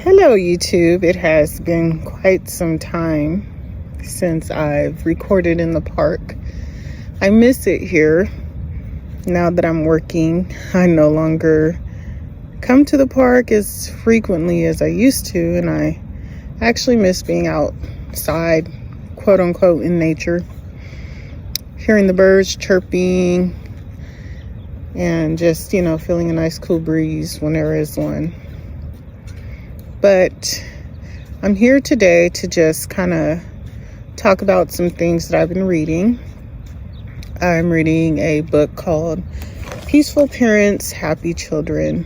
Hello, YouTube. It has been quite some time since I've recorded in the park. I miss it here. Now that I'm working, I no longer come to the park as frequently as I used to, and I actually miss being outside, quote unquote, in nature, hearing the birds chirping, and just, feeling a nice cool breeze when there is one. But I'm here today to just kind of talk about some things that I've been reading. I'm reading a book called Peaceful Parents, Happy Children,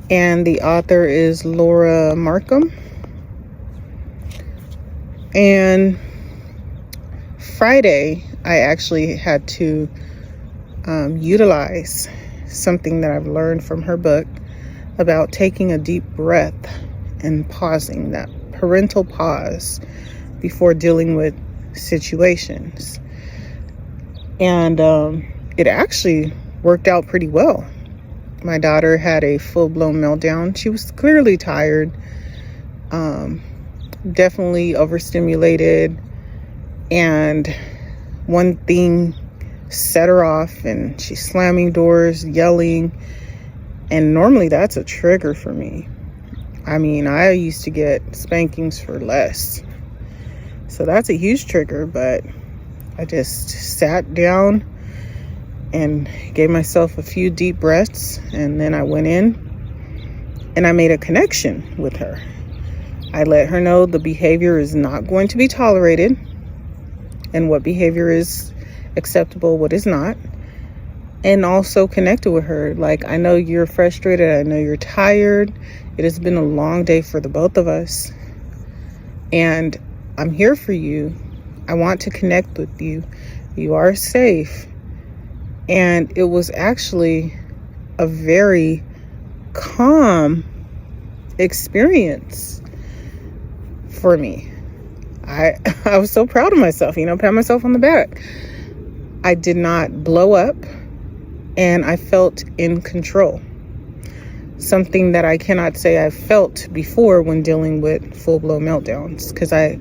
and the author is Lauren Markham. And Friday, I actually had to utilize something that I've learned from her book about taking a deep breath and pausing, that parental pause before dealing with situations. And it actually worked out pretty well. My daughter had a full-blown meltdown. She was clearly tired, definitely overstimulated, and one thing set her off, and she's slamming doors, yelling. And normally that's a trigger for me. I mean, I used to get spankings for less. So that's a huge trigger, but I just sat down and gave myself a few deep breaths, and then I went in and I made a connection with her. I let her know the behavior is not going to be tolerated and what behavior is acceptable, what is not. And also connected with her. Like, I know you're frustrated. I know you're tired. It has been a long day for the both of us. And I'm here for you. I want to connect with you. You are safe. And it was actually a very calm experience for me. I was so proud of myself, pat myself on the back. I did not blow up. And I felt in control. Something that I cannot say I felt before when dealing with full-blown meltdowns, because I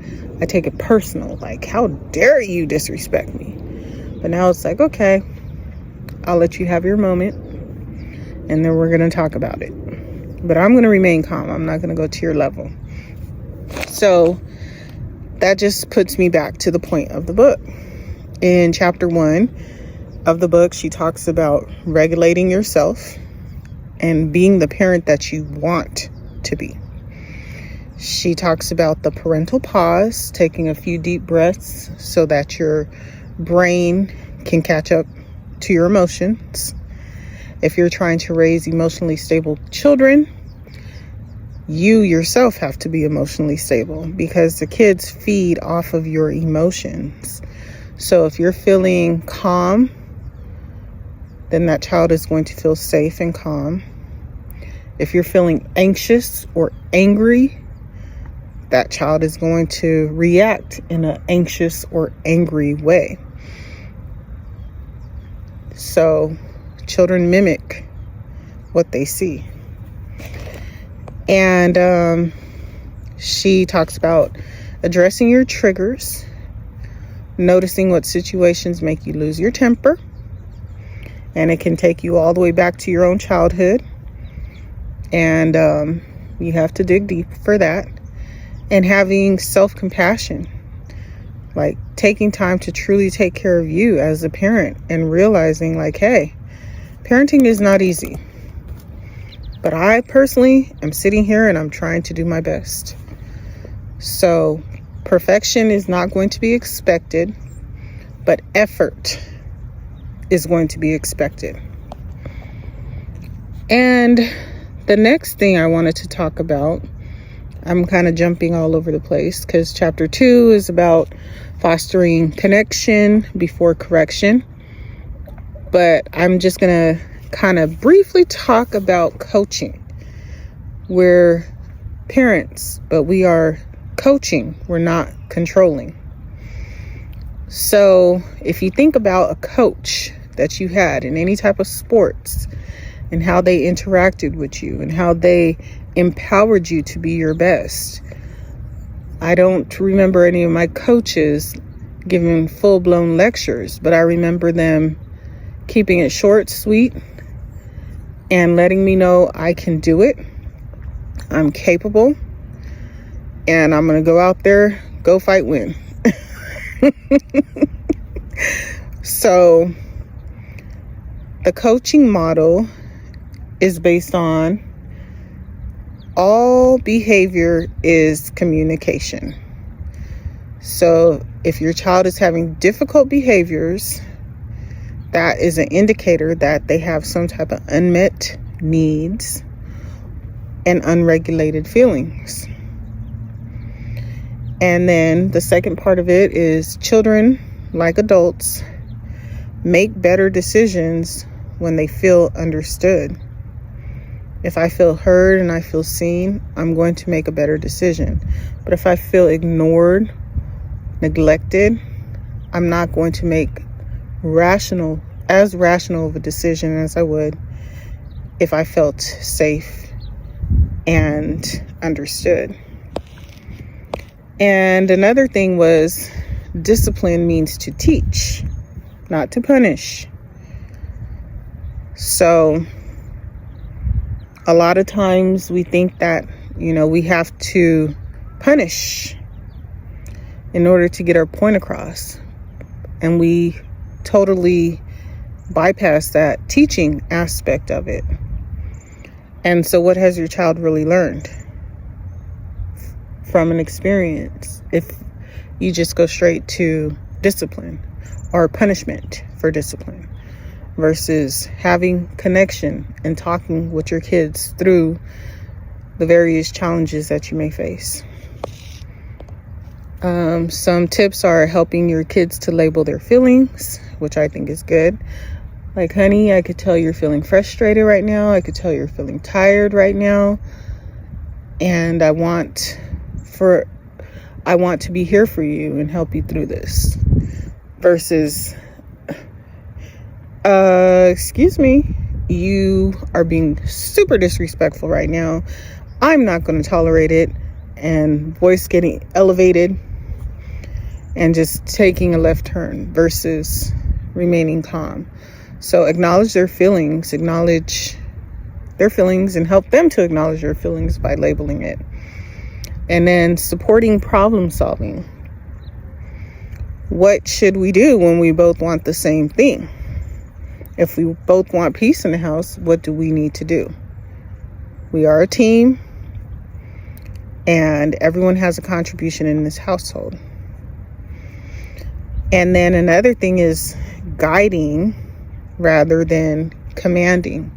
take it personal. Like, how dare you disrespect me? But now it's like, okay, I'll let you have your moment, and then we're going to talk about it. But I'm going to remain calm. I'm not going to go to your level. So that just puts me back to the point of the book. In chapter 1 of the book, she talks about regulating yourself and being the parent that you want to be. She talks about the parental pause, taking a few deep breaths so that your brain can catch up to your emotions. If you're trying to raise emotionally stable children, you yourself have to be emotionally stable, because the kids feed off of your emotions. So if you're feeling calm, then that child is going to feel safe and calm. If you're feeling anxious or angry, that child is going to react in an anxious or angry way. So children mimic what they see. And she talks about addressing your triggers, noticing what situations make you lose your temper. And it can take you all the way back to your own childhood. And you have to dig deep for that. And having self-compassion. Like, taking time to truly take care of you as a parent. And realizing, like, hey, parenting is not easy. But I personally am sitting here and I'm trying to do my best. So perfection is not going to be expected. But effort is going to be expected. And the next thing I wanted to talk about, I'm kind of jumping all over the place, because chapter 2 is about fostering connection before correction. But I'm just going to kind of briefly talk about coaching. We're parents, but we are coaching. We're not controlling. So if you think about a coach that you had in any type of sports, and how they interacted with you and how they empowered you to be your best. I don't remember any of my coaches giving full-blown lectures, but I remember them keeping it short, sweet, and letting me know I can do it. I'm capable, and I'm going to go out there, go fight, win. So the coaching model is based on all behavior is communication. So if your child is having difficult behaviors, that is an indicator that they have some type of unmet needs and unregulated feelings. And then the second part of it is children, like adults, make better decisions when they feel understood. If I feel heard and I feel seen, I'm going to make a better decision. But if I feel ignored, neglected, I'm not going to make as rational of a decision as I would if I felt safe and understood. And another thing was, discipline means to teach, not to punish. So a lot of times we think that, we have to punish in order to get our point across. And we totally bypass that teaching aspect of it. And so what has your child really learned from an experience if you just go straight to discipline or punishment for discipline versus having connection and talking with your kids through the various challenges that you may face? Some tips are helping your kids to label their feelings, which I think is good. Like, honey, I could tell you're feeling frustrated right now. I could tell you're feeling tired right now. And I want to be here for you and help you through this. Versus, excuse me, you are being super disrespectful right now. I'm not going to tolerate it. And voice getting elevated and just taking a left turn versus remaining calm. So acknowledge their feelings, and help them to acknowledge their feelings by labeling it. And then supporting problem solving. What should we do when we both want the same thing? If we both want peace in the house, what do we need to do? We are a team, and everyone has a contribution in this household. And then another thing is guiding rather than commanding.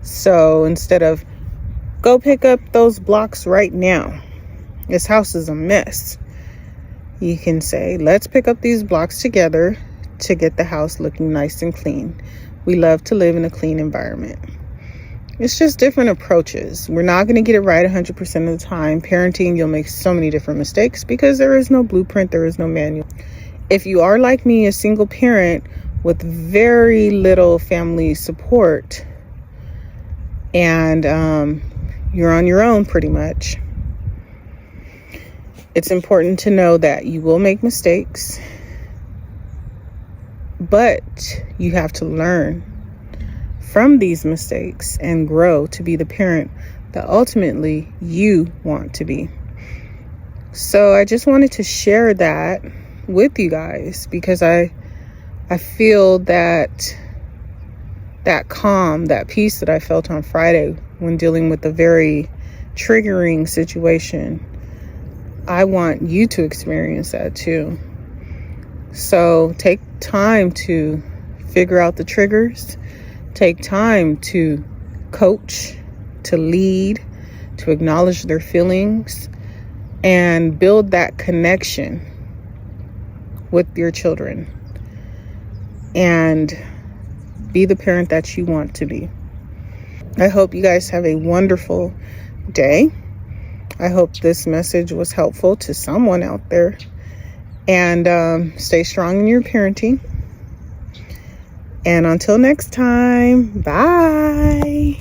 So instead of go pick up those blocks right now, this house is a mess, you can say, let's pick up these blocks together to get the house looking nice and clean. We love to live in a clean environment. It's just different approaches. We're not going to get it right 100% of the time. Parenting, you'll make so many different mistakes because there is no blueprint, there is no manual. If you are like me, a single parent with very little family support, and you're on your own pretty much, it's important to know that you will make mistakes, but you have to learn from these mistakes and grow to be the parent that ultimately you want to be. So I just wanted to share that with you guys because I feel that calm, that peace that I felt on Friday when dealing with a very triggering situation, I want you to experience that too. So take time to figure out the triggers. Take time to coach, to lead, to acknowledge their feelings, and build that connection with your children. And be the parent that you want to be. I hope you guys have a wonderful day. I hope this message was helpful to someone out there. And stay strong in your parenting. And until next time, bye.